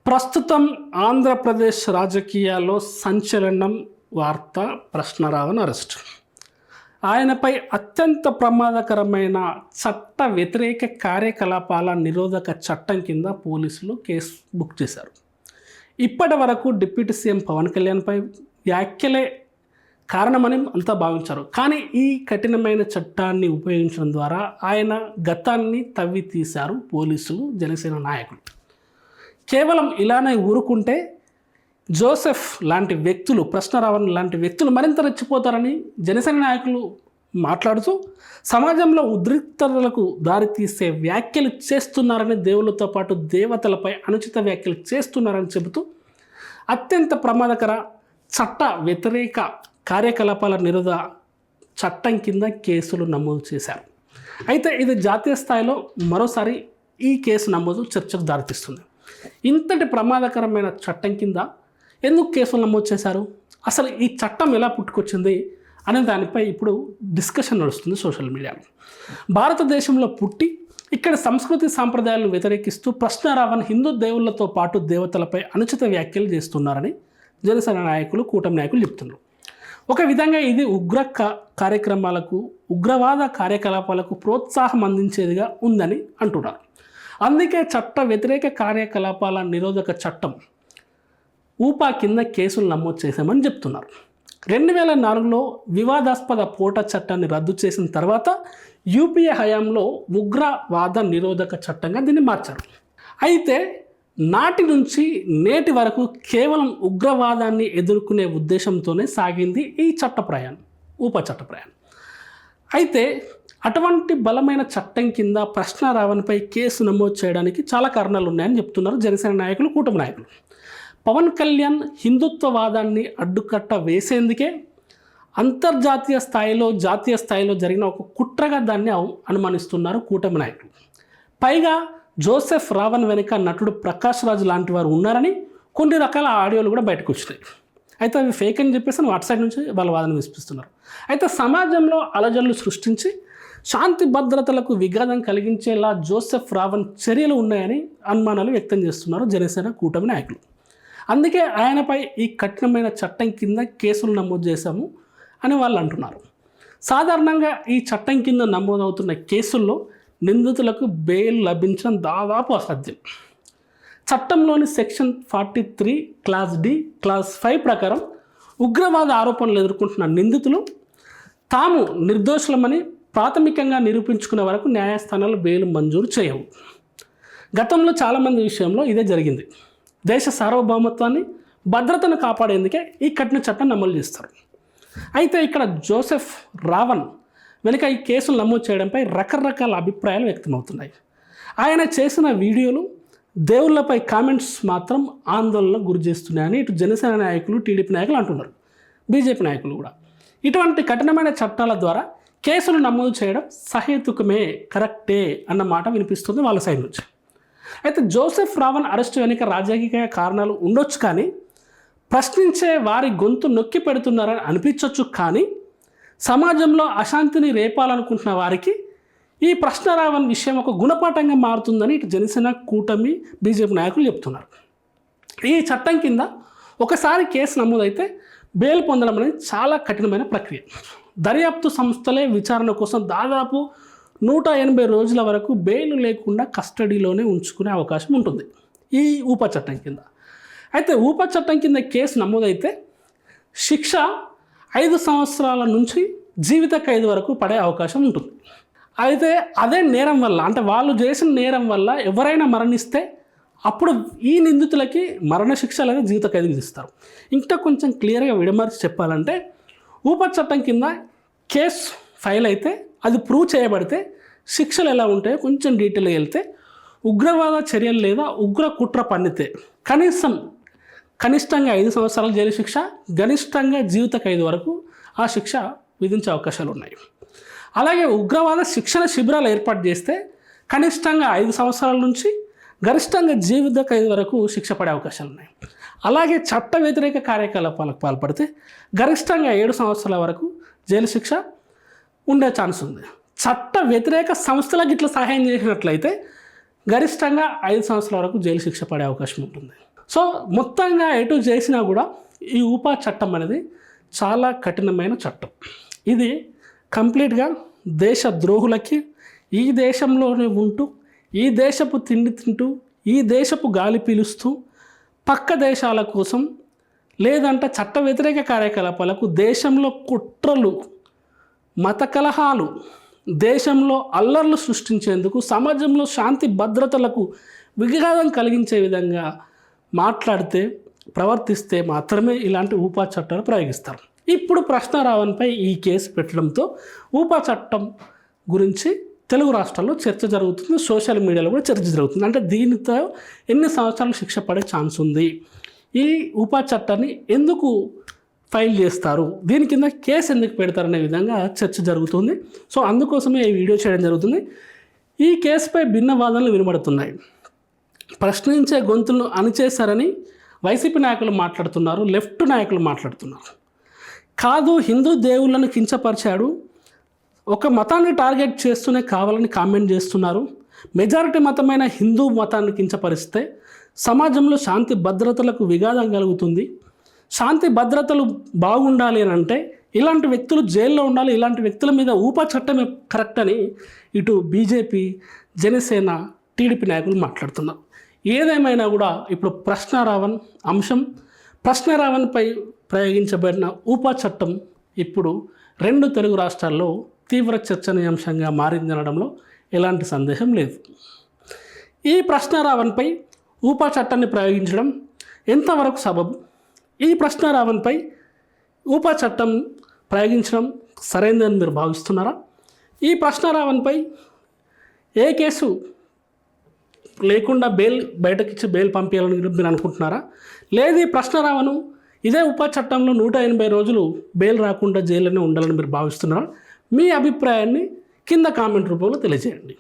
ప్రస్తుతం ఆంధ్రప్రదేశ్ రాజకీయాల్లో సంచలనం వార్త ప్రశ్నరావన్ అరెస్ట్. ఆయనపై అత్యంత ప్రమాదకరమైన చట్ట వ్యతిరేక కార్యకలాపాల నిరోధక చట్టం కింద పోలీసులు కేసు బుక్ చేశారు. ఇప్పటి వరకు డిప్యూటీ సీఎం పవన్ కళ్యాణ్పై వ్యాఖ్యలే కారణమని అంతా భావించారు. కానీ ఈ కఠినమైన చట్టాన్ని ఉపయోగించడం ద్వారా ఆయన గతాన్ని తవ్వి తీశారు పోలీసులు, జనసేన నాయకులు. కేవలం ఇలానే ఊరుకుంటే జోసెఫ్ లాంటి వ్యక్తులు, ప్రశ్నరావన్ లాంటి వ్యక్తులు మరింత రెచ్చిపోతారని జనసేన నాయకులు మాట్లాడుతూ సమాజంలో ఉద్రిక్తతలకు దారితీసే వ్యాఖ్యలు చేస్తున్నారని, దేవుళ్ళతో పాటు దేవతలపై అనుచిత వ్యాఖ్యలు చేస్తున్నారని చెబుతూ అత్యంత ప్రమాదకర చట్ట వ్యతిరేక కార్యకలాపాల నిరోధ చట్టం కింద కేసులు నమోదు చేశారు. అయితే ఇది జాతీయ స్థాయిలో మరోసారి ఈ కేసు నమోదు చర్చకు దారితీస్తుంది. ఇంతటి ప్రమాదకరమైన చట్టం కింద ఎందుకు కేసులు నమోదు చేశారు, అసలు ఈ చట్టం ఎలా పుట్టుకొచ్చింది అనే దానిపై ఇప్పుడు డిస్కషన్ నడుస్తుంది సోషల్ మీడియాలో. భారతదేశంలో పుట్టి ఇక్కడ సంస్కృతి సాంప్రదాయాలను వ్యతిరేకిస్తూ ప్రశ్నరావన్ హిందూ దేవుళ్లతో పాటు దేవతలపై అనుచిత వ్యాఖ్యలు చేస్తున్నారని జనసేన నాయకులు, కూటమి నాయకులు చెప్తున్నారు. ఒక విధంగా ఇది కార్యక్రమాలకు, ఉగ్రవాద కార్యకలాపాలకు ప్రోత్సాహం అందించేదిగా ఉందని అంటున్నారు. అందుకే చట్ట వ్యతిరేక కార్యకలాపాల నిరోధక చట్టం ఊపా కింద కేసులు నమోదు చేశామని చెప్తున్నారు. 2004లో వివాదాస్పద పోటా చట్టాన్ని రద్దు చేసిన తర్వాత యూపీఏ హయాంలో ఉగ్రవాద నిరోధక చట్టంగా దీన్ని మార్చారు. అయితే నాటి నుంచి నేటి వరకు కేవలం ఉగ్రవాదాన్ని ఎదుర్కొనే ఉద్దేశంతోనే సాగింది ఈ చట్ట ప్రయాణం, ఊపా చట్ట ప్రయాణం. అయితే అటువంటి బలమైన చట్టం కింద ప్రశ్నరావన్పై కేసు నమోదు చేయడానికి చాలా కారణాలు ఉన్నాయని చెప్తున్నారు జనసేన నాయకులు, కూటమి నాయకులు. పవన్ కళ్యాణ్ హిందుత్వవాదాన్ని అడ్డుకట్ట వేసేందుకే అంతర్జాతీయ స్థాయిలో, జాతీయ స్థాయిలో జరిగిన ఒక కుట్రగా దాన్ని అనుమానిస్తున్నారు కూటమి నాయకులు. పైగా జోసెఫ్ రావణ్ వెనుక నటుడు ప్రకాష్ రాజ్ లాంటి వారు ఉన్నారని కొన్ని రకాల ఆడియోలు కూడా బయటకు వచ్చినాయి. అయితే అవి ఫేక్ అని చెప్పేసి అటు సైడ్ నుంచి వాళ్ళ వాదన వినిపిస్తున్నారు. అయితే సమాజంలో అలజడులు సృష్టించి శాంతి భద్రతలకు విఘాతం కలిగించేలా జోసెఫ్ రావణ్ చర్యలు ఉన్నాయని అనుమానాలు వ్యక్తం చేస్తున్నారు జనసేన, కూటమి నాయకులు. అందుకే ఆయనపై ఈ కఠినమైన చట్టం కింద కేసులు నమోదు చేశాము అని వాళ్ళు అంటున్నారు. సాధారణంగా ఈ చట్టం కింద నమోదవుతున్న కేసుల్లో నిందితులకు బెయిల్ లభించడం దాదాపు అసాధ్యం. చట్టంలోని సెక్షన్ 43 క్లాస్ డి, క్లాస్ 5 ప్రకారం ఉగ్రవాద ఆరోపణలు ఎదుర్కొంటున్న నిందితులు తాము నిర్దోషులమని ప్రాథమికంగా నిరూపించుకునే వరకు న్యాయస్థానాలు బెయిల్ మంజూరు చేయవు. గతంలో చాలామంది విషయంలో ఇదే జరిగింది. దేశ సార్వభౌమత్వాన్ని, భద్రతను కాపాడేందుకే ఈ కఠిన చట్టం అమలు చేస్తారు. అయితే ఇక్కడ జోసెఫ్ రావణ్ వెనుక ఈ కేసులు నమోదు చేయడంపై రకరకాల అభిప్రాయాలు వ్యక్తమవుతున్నాయి. ఆయన చేసిన వీడియోలు, దేవుళ్లపై కామెంట్స్ మాత్రం ఆందోళనకు గురి చేస్తున్నాయని ఇటు జనసేన నాయకులు, టీడీపీ నాయకులు అంటున్నారు, బీజేపీ నాయకులు కూడా. ఇటువంటి కఠినమైన చట్టాల ద్వారా కేసులు నమోదు చేయడం సహేతుకమే, కరెక్టే అన్న మాట వినిపిస్తుంది వాళ్ళ సైడ్ నుంచి. అయితే జోసెఫ్ రావణ్ అరెస్టు వెనుక రాజకీయ కారణాలు ఉండొచ్చు, కానీ ప్రశ్నించే వారి గొంతు నొక్కి పెడుతున్నారని అనిపించవచ్చు. కానీ సమాజంలో అశాంతిని రేపాలనుకుంటున్న వారికి ఈ ప్రశ్నరావణ్ విషయం ఒక గుణపాఠంగా మారుతుందని ఇటు జనసేన, కూటమి, బీజేపీ నాయకులు చెప్తున్నారు. ఈ చట్టం కింద ఒకసారి కేసు నమోదైతే బెయిల్ పొందడం అనేది చాలా కఠినమైన ప్రక్రియ. దర్యాప్తు సంస్థలే విచారణ కోసం దాదాపు 180 రోజుల వరకు బెయిల్ లేకుండా కస్టడీలోనే ఉంచుకునే అవకాశం ఉంటుంది ఈ ఊపా చట్టం కింద. అయితే ఊపా చట్టం కింద కేసు నమోదైతే శిక్ష 5 సంవత్సరాల నుంచి జీవిత ఖైదు వరకు పడే అవకాశం ఉంటుంది. అయితే అదే నేరం వల్ల, అంటే వాళ్ళు చేసిన నేరం వల్ల ఎవరైనా మరణిస్తే అప్పుడు ఈ నిందితులకి మరణశిక్ష లేదా జీవిత ఖైదు విధిస్తారు. ఇంకా కొంచెం క్లియర్గా విడమర్చి చెప్పాలంటే ఊపా చట్టం కింద కేసు ఫైల్ అయితే అది ప్రూవ్ చేయబడితే శిక్షలు ఎలా ఉంటాయో కొంచెం డీటెయిల్గా వెళ్తే, ఉగ్రవాద చర్యలు లేదా ఉగ్ర కుట్ర పన్నితే కనిష్టంగా 5 సంవత్సరాల జైలు శిక్ష, గరిష్టంగా జీవిత ఖైదు వరకు ఆ శిక్ష విధించే అవకాశాలు ఉన్నాయి. అలాగే ఉగ్రవాద శిక్షణ శిబిరాలు ఏర్పాటు చేస్తే కనిష్టంగా 5 సంవత్సరాల నుంచి గరిష్టంగా జీవిత ఖైదు వరకు శిక్ష పడే అవకాశాలు ఉన్నాయి. అలాగే చట్ట వ్యతిరేక కార్యకలాపాలకు పాల్పడితే గరిష్టంగా 7 సంవత్సరాల వరకు జైలు శిక్ష ఉండే ఛాన్స్ ఉంది. చట్ట వ్యతిరేక సంస్థలకు ఇట్లా సహాయం చేసినట్లయితే గరిష్టంగా 5 సంవత్సరాల వరకు జైలు శిక్ష పడే అవకాశం ఉంటుంది. సో మొత్తంగా ఎటు చేసినా కూడా ఈ ఊపా చట్టం అనేది చాలా కఠినమైన చట్టం. ఇది కంప్లీట్గా దేశ ద్రోహులకి, ఈ దేశంలోనే ఉంటూ ఈ దేశపు తిండి తింటూ ఈ దేశపు గాలి పీలుస్తూ పక్క దేశాల కోసం లేదంటే చట్ట వ్యతిరేక కార్యకలాపాలకు, దేశంలో కుట్రలు, మత కలహాలు, దేశంలో అల్లర్లు సృష్టించేందుకు, సమాజంలో శాంతి భద్రతలకు విఘాతం కలిగించే విధంగా మాట్లాడితే, ప్రవర్తిస్తే మాత్రమే ఇలాంటి ఊపా చట్టాలు ప్రయోగిస్తారు. ఇప్పుడు ప్రశ్నారావణ్పై ఈ కేసు పెట్టడంతో ఊపా చట్టం గురించి తెలుగు రాష్ట్రాల్లో చర్చ జరుగుతుంది, సోషల్ మీడియాలో కూడా చర్చ జరుగుతుంది. అంటే దీనితో ఎన్ని సంవత్సరాలు శిక్ష పడే ఛాన్స్ ఉంది, ఈ ఊపా చట్టాన్ని ఎందుకు ఫైల్ చేస్తారు, దీని కింద కేసు ఎందుకు పెడతారనే విధంగా చర్చ జరుగుతుంది. సో అందుకోసమే ఈ వీడియో చేయడం జరుగుతుంది. ఈ కేసుపై భిన్న వాదనలు వినబడుతున్నాయి. ప్రశ్నించే గొంతులను అణిచేశారని వైసీపీ నాయకులు మాట్లాడుతున్నారు, లెఫ్ట్ నాయకులు మాట్లాడుతున్నారు. కాదు, హిందూ దేవుళ్ళను కించపరిచాడు, ఒక మతాన్ని టార్గెట్ చేస్తూనే కావాలని కామెంట్ చేస్తున్నారు. మెజారిటీ మతమైన హిందూ మతాన్ని కించపరిస్తే సమాజంలో శాంతి భద్రతలకు విఘాతం కలుగుతుంది. శాంతి భద్రతలు బాగుండాలి అని అంటే ఇలాంటి వ్యక్తులు జైల్లో ఉండాలి, ఇలాంటి వ్యక్తుల మీద ఊపా చట్టమే కరెక్ట్ అని ఇటు బీజేపీ, జనసేన, టీడీపీ నాయకులు మాట్లాడుతున్నారు. ఏదేమైనా కూడా ఇప్పుడు ప్రశ్నారావణ్ అంశం, ప్రశ్నారావణ్పై ప్రయోగించబడిన ఊపా చట్టం ఇప్పుడు 2 తెలుగు రాష్ట్రాల్లో తీవ్ర చర్చనీయాంశంగా మారిందనడంలో ఎలాంటి సందేహం లేదు. ఈ ప్రశ్నారావణ్పై ఊపా చట్టాన్ని ప్రయోగించడం ఎంతవరకు సబబు, ఈ ప్రశ్నారావణ్పై ఊపా చట్టం ప్రయోగించడం సరైనదని మీరు భావిస్తున్నారా? ఈ ప్రశ్నారావణ్పై ఏ కేసు లేకుండా బయటకిచ్చి బెయిల్ పంపించాలని మీరు అనుకుంటున్నారా? లేదు, ఈ ప్రశ్నారావణ్ ఇదే ఊపా చట్టంలో 180 రోజులు బెయిల్ రాకుండా జైల్లోనే ఉండాలని మీరు భావిస్తున్నారా? మీ అభిప్రాయాన్ని కింద కామెంట్ రూపంలో తెలియజేయండి.